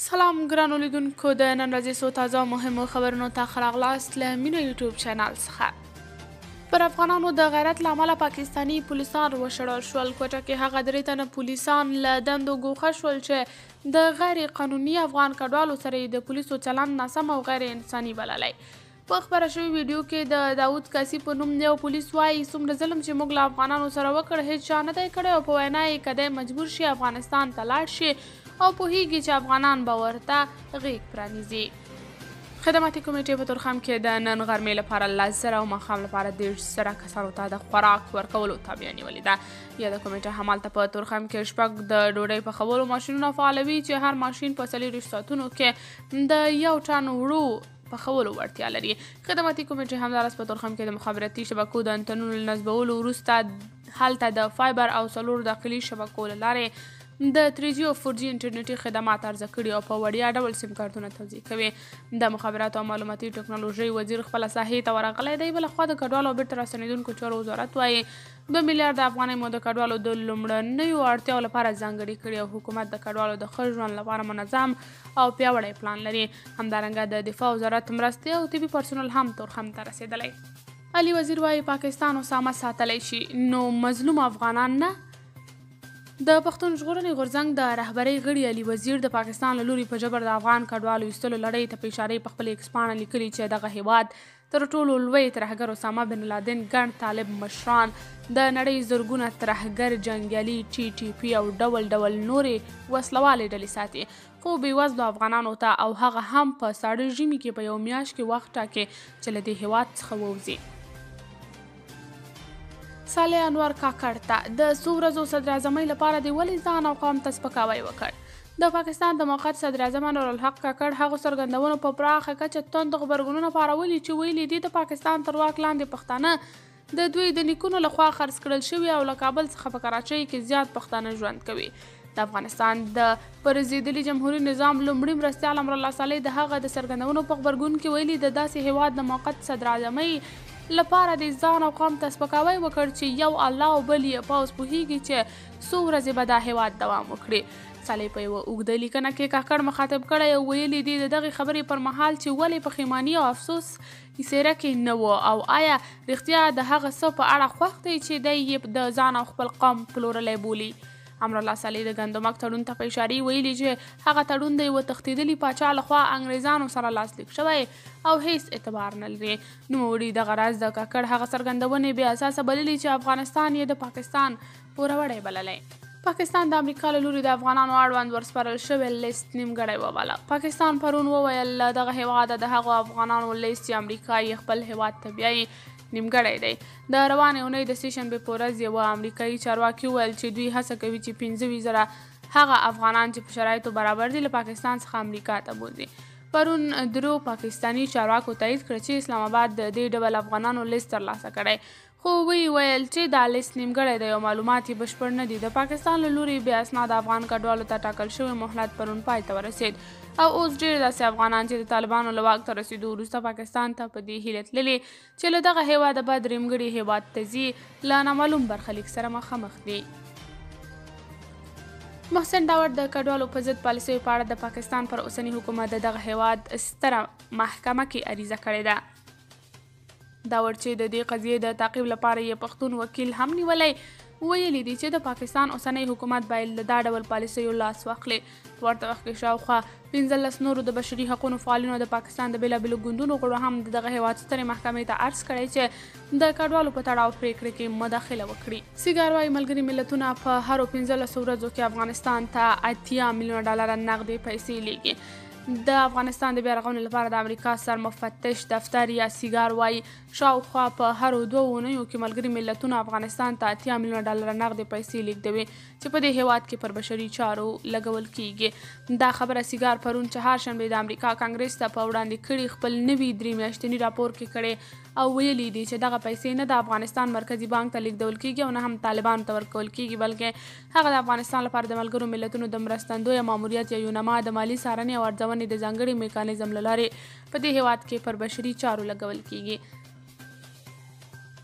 سلام ګرانو لیدونکو د نن ورځې څو تازه مهمو خبرونو ته راغلاست له مینه یوټیوب چینل څخه. پر افغانانو د غیرت له امله پاکستاني پولیسان وشړل شول. کوټه کې هغه درې تنه پولیسان له دندو ګوښه شول چې د غیر قانوني افغان کډوالو سره د پولیسو چلند ناسم او غیر انساني بللی. په خپره شوي ویډیو کې د داود کاسي په نوم یو پولیس وایي څومره ظلم چې موږ له افغانانو سره وکړ هیڅ چا نه دی کړی او په وینا یې که دی مجبور شي افغانستان ته لاړ شي او پوهیږي چې افغانان به ورته غیږ پرانیزي. خدماتي کمیټې په تورخم کې د نن غرمې لپاره 10,000 او ماښام لپاره 1,500 کسانو ته د خوراک ورکولو تابع نیولې ده. یاده کمیټه همالته په تورخم کې شپږ د ډوډۍ پخولو ماشینونه فعالوي چې هر ماشین په 40 ساعتونو کې د 1 ټن وړو پخولو وړتیا لري. خدماتي کمیټې همداراز په تورخم کې د مخابراتي شبکو د انتنونو له نصبولو وروسته هلته د فایبر او 4 داخلي شبکو له لارې د 3G او 4G انټرنیټي خدمات عرضه کړي او په وړیا ډول سیم کارتونه توزیع کوي. د مخابراتو او معلوماتي ټکنالوژۍ وزیر خپله ساحې ته ورغلی دی. بلخوا د کډوالو او بیرته راستنېدونکو چارو وزارت وایي 2 میلیارده افغانۍ مو د کډوالو د لومړنیو اړتیاو لپاره ځانګړې کړي او حکومت د کډوالو د ښه ژوند لپاره منظم او پیاوړی پلان لري. همدارنګه د دفاع وزارت مرستې او طبي پرسونل هم تورخم ته رسېدلی. علي وزیر وایي پاکستان اسامه ساتلی شي نو مظلوم افغانان نه. د پښتون ژغورنې غورځنګ د رهبرۍ غړي علي وزیر د پاکستان له لوري په جبر د افغان کډوالو ایستلو لړۍ ته په اشارې په خپل ایکس پاڼه لیکلي چې دغه هیواد تر ټولو لوی ترهګر اسامه بن لادن ګڼ طالب مشران د نړۍ زرګونه ترهګر جنګیالي TTP او ډول ډول نورې وسلوالې ډلې ساتي خو بېوزلو افغانانو ته او هغه هم په ساړه ژمي کې په یو میاشت کې وخت ټاکي چې له دې هیواد څخه ووځي. صالح انور کاکړ ته د څو ورځو صدر اعظمۍ لپاره د ولې ځان او قوم ته سپکاوی وکړ. د پاکستان د موقت صدر اعظم انورالحق کاکړ هغو څرګندونو په پراخه کچه توند غبرګونونه پارولي چې ویلي دي د پاکستان تر واک لاندې پښتانه د دوی د نیکونو لخوا خرڅ کړل شوي او له کابل څخه په کراچۍ کې زیات پښتانه ژوند کوي. د افغانستان د پرځېدلي جمهوري نظام لومړي مرستیال امرالله صالح د هغه د څرګندونو په غبرګون کې ویلي د داسې هیواد د موقت صدر اعظمۍ لپاره د ځان او قوم ته سپکاوی وکړ چې یو الله او بل یې پوځ پوهیږي چې څو ورځې به دا هیواد دوام وکړي. صالح په یوه اوږده لیکنه کې کاکړ مخاطب کړی او ویلي دي د دغې خبرې پر مهال چې ولې پښیماني او افسوس څېره کې نه و او آیا رښتیا د هغه څه په اړه خوښ دی چې دی یې د ځان او خپل قوم پلورلی بولي. امرالله صالح د ګندمک تړون ته په اشارې ویلي چې هغه تړون د یوه تښتېدلي پاچا لخوا انګریزانو سره لاسلیک شوی او هیڅ اعتبار نه لري. نوموړي دغه راز د کاکړ هغه څرګندونې بې اساسه بللي چې افغانستان یې د پاکستان پوروړی بللی. پاکستان د امریکا له لوري د افغانانو اړوند ورسپارل شوی لیست نیمګړی وباله. پاکستان پرون وویل له دغه هیواده د هغو افغانانو لیست چې امریکا یې خپل هیواد ته بیایي نیمګړی دی. د روانې اونۍ د سې شنبې په ورځ یوه امریکایي چارواکي وویل چې دوی هڅه کوي چې 15,000 هغه افغانان چې په شرایطو برابر دي له پاکستان څخه امریکا ته بوځي. پرون درو پاکستاني چارواکو تایید کړ چې اسلام آباد د دې ډول افغانانو لیست ترلاسه کړی خو وی ویل چې دا لیست نیمګړی دی او معلومات یې بشپړ نه دي. د پاکستان له لوري بې اسناده افغان کډوالو ته ټاکل شوی مهلت پرون پای ته ورسېد او اوس ډېر داسې افغانان چې د طالبانو له واک ته رسېدو وروسته پاکستان ته په دې هیله تللي چې له دغه هیواده به درېمګړي هیواد ته ځي له نامعلوم برخلیک سره مخامخ دي. محسن داور د کډوالو په ضد پالیسیو په اړه د پاکستان پر اوسني حکومت د دغه هیواد ستره محکمه کې عریضه کړې ده. داور چې د دې قضیې د تعقیب لپاره یې پښتون وکیل هم نیولی ویلي دي چې د پاکستان اوسنی حکومت باید له دا ډول پالیسیو لاس واخلي. په ورته وخت کې شاوخوا 15 نورو د بشري حقونو فعالینو د پاکستان د بېلابېلو ګوندونو غړو هم د دغه هیواد سترې محکمې ته عرض کړی چې د کډوالو په تړاو پرېکړې کې مداخله وکړي. سیګار وایي ملګري ملتونه په هرو 15 ورځو کې افغانستان ته 80 میلیونه ډالره نغدې پیسې لیږي. د افغانستان د بیا رغونې لپاره د امریکا سرمفتش دفتر یا سیګار وایي شاوخوا په هرو 2 اونیو کې ملګري ملتونه افغانستان ته 80 میلیونه ډالره نغدې پیسې لیږدوي چې په دې هیواد کې پر بشري چارو لګول کیږي. دا خبره سیګار پرون چهارشنبې د امریکا کانګرس ته په وړاندې کړي خپل نوي 3 میاشتني راپور کې کړي او ویلي دي چې دغه پیسې نه د افغانستان مرکزي بانک ته لیږدول کیږي او نه هم طالبانو ته ورکول کیږي بلکې هغه د افغانستان لپاره د ملګرو ملتونو د مرستندویه ماموریت یا یونما د مالي څارنې او ارزونې د ځانګړي میکانیزم له لارې په دې هیواد کې پر بشري چارو لګول کیږي.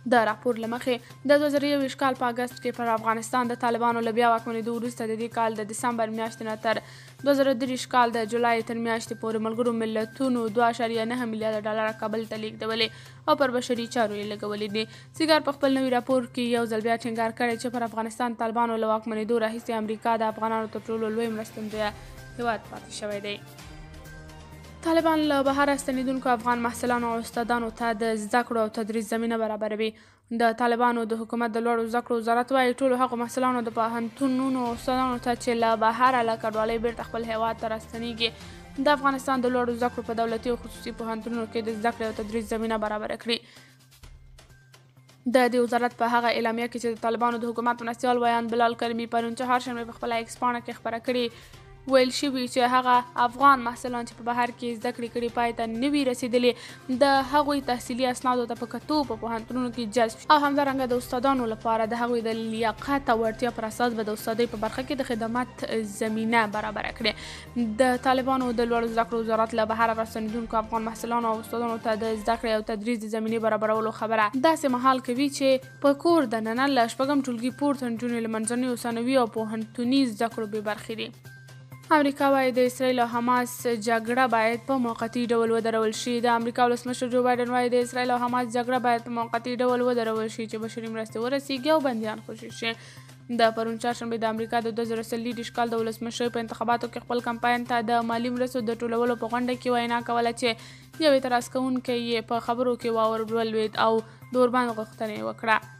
د راپور له مخې د 2021 کال په اګست کې پر افغانستان د طالبانو له بیا واکمنېدو وروسته د دې کال د دسمبر میاشتې نه تر 2023 کال د جولای تر میاشتې پورې ملګرو ملتونو 2.9 میلیارډ ډالر کابل ته لیږدولې او پر بشري چارو یې لګولې دي. سیګار په خپل نوي راپور کې یو ځل بیا ټینګار کړی چې پر افغانستان طالبانو له واکمنېدو راهیسې امریکا د افغانانو تر ټولو لوی مرستندویه هېواد پاتې شوی دی. طالبان له بهر ستنېدونکو افغان محصلانو او استادانو ته د زده کړو او تدریس زمینه برابروي. د طالبانو د حکومت د لوړو زده کړو وزارت وایي ټولو هغو محصلانو د پوهنتونونو او استادانو ته چې له بهره له کډوالۍ بیرته خپل هېواد ته راستنېږي د افغانستان د لوړو زده کړو په دولتي او خصوصي پوهنتونونو کې د زده کړې او تدریس زمینه برابره کړي. د دې وزارت په هغه اعلامیه کې چې د طالبانو د حکومت مرستیال ویان بلال کریمي پرون چهارشنبې په خپله ایکس پاڼه کې خپره کړې ویل شوي چې هغه افغان محصلان چې په بهر کې زده کړې کړي پای ته نه وي رسېدلي د هغوی تحصیلي اسنادو ته په کتو په پوهنتونونو کې جذب او همدارنګه د استادانو لپاره د هغوی د لیاقت او وړتیا پر اساس به د استادۍ په برخه کې د خدمات زمینه برابره کړي. د طالبانو د لوړو زده کړو وزارت له بهره راستنېدونکو افغان محصلانو او استادانو ته د زده کړې او تدریس د زمینې برابرولو خبره داسې مهال کوي چې په کور دننه له شپږم ټولګي پورته نجونې له منځنیو ثانوي او پوهنتوني زده کړو بې برخې دي. امریکا وايي د اسرائیل او حماس جګړه باید په موقتي ډول ودرول شي. د امریکا ولسمشر جو بایډن وايي د اسرائیل او حماس جګړه باید په موقتي ډول ودرول شي چې بشري مرستې ورسیږي او بندیان خوشي شي. د پرون چهارشنبې د امریکا د 2023 کال د ولسمشر په انتخاباتو کې خپل کمپاین ته د مالي مرستو د ټولولو په غونډه کې وینا کوله چې یو اعتراض کوونکی یې په خبرو کې ولوید او د اوربند غوښتنه یې وکړه.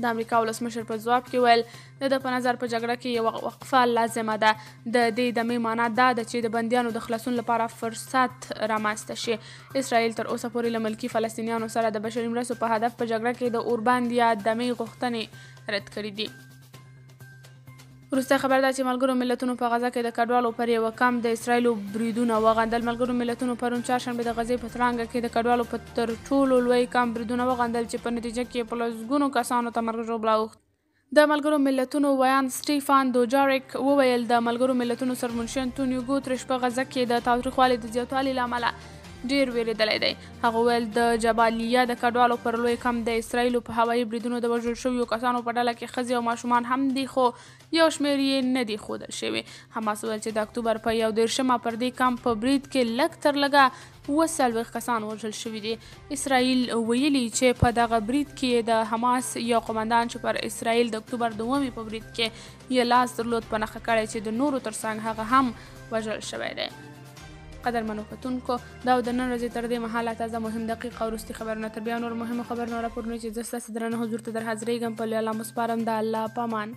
د امریکا ولسمشر په ځواب کې ویل د ده په نظر په جګړه کې یوه وقفه لازمه ده. د دې دمې معنا دا ده چې د بندیانو د خلاصون لپاره فرصت رامنځته شي. اسرائیل تر اوسه پورې له ملکي فلسطینیانو سره د بشري مرستو په هدف په جګړه کې د اوربند یا دمې غوښتنې رد کړي دي. وروسته خبر ده چې ملګرو ملتونو په غزه کې د کډوالو پر یوه کم د اسرائیلو بریدونه وغندل. ملګرو ملتونو پرون چهارشنبې د غزې په ترانګه کې د کډوالو په تر ټولو لوی کم بریدونه وغندل چې په نتیجه کې په لسګونو کسانو ته مرګ ژوبله اوښت. د ملګرو ملتونو ویان سټیفان دوجاریک وویل د ملګرو ملتونو سرمنشي انټونیو ګوتریش په غزه کې د تاوتریخوالي د زیاتوالي له امله ډیر ویریدلی دی. هغه ویل د جبالیه د کډوالو پر لوی کم د اسرائیلو په هوایي بریدونو د وژل شویو کسانو په ډله کې ښځې او ماشومان هم دي خو یو شمېر یې نه دي ښودل شوي. حماس ویل چې د اکتوبر په 21 پر دې کم په برید کې لږ تر لږه 40 کسان وژل شوي دي. اسرائیل ویلي چې په دغه برید کې د حماس یو قمندان چې پر اسرائیل د اکتوبر 2 په برید کې یې لاس درلود په نښه کړی چې د نورو ترڅنګ هغه هم وژل شوی دی. قدرمنو کتونکو دا د نن ورځې تر دې مهاله تازه مهم دقیق او وروستي خبرونه تر بیا نور مهمو خبرونو راپورونه چې زه ستاسې درنه حضور ته در حاضرېږم په الله مو سپارم د الله په امان.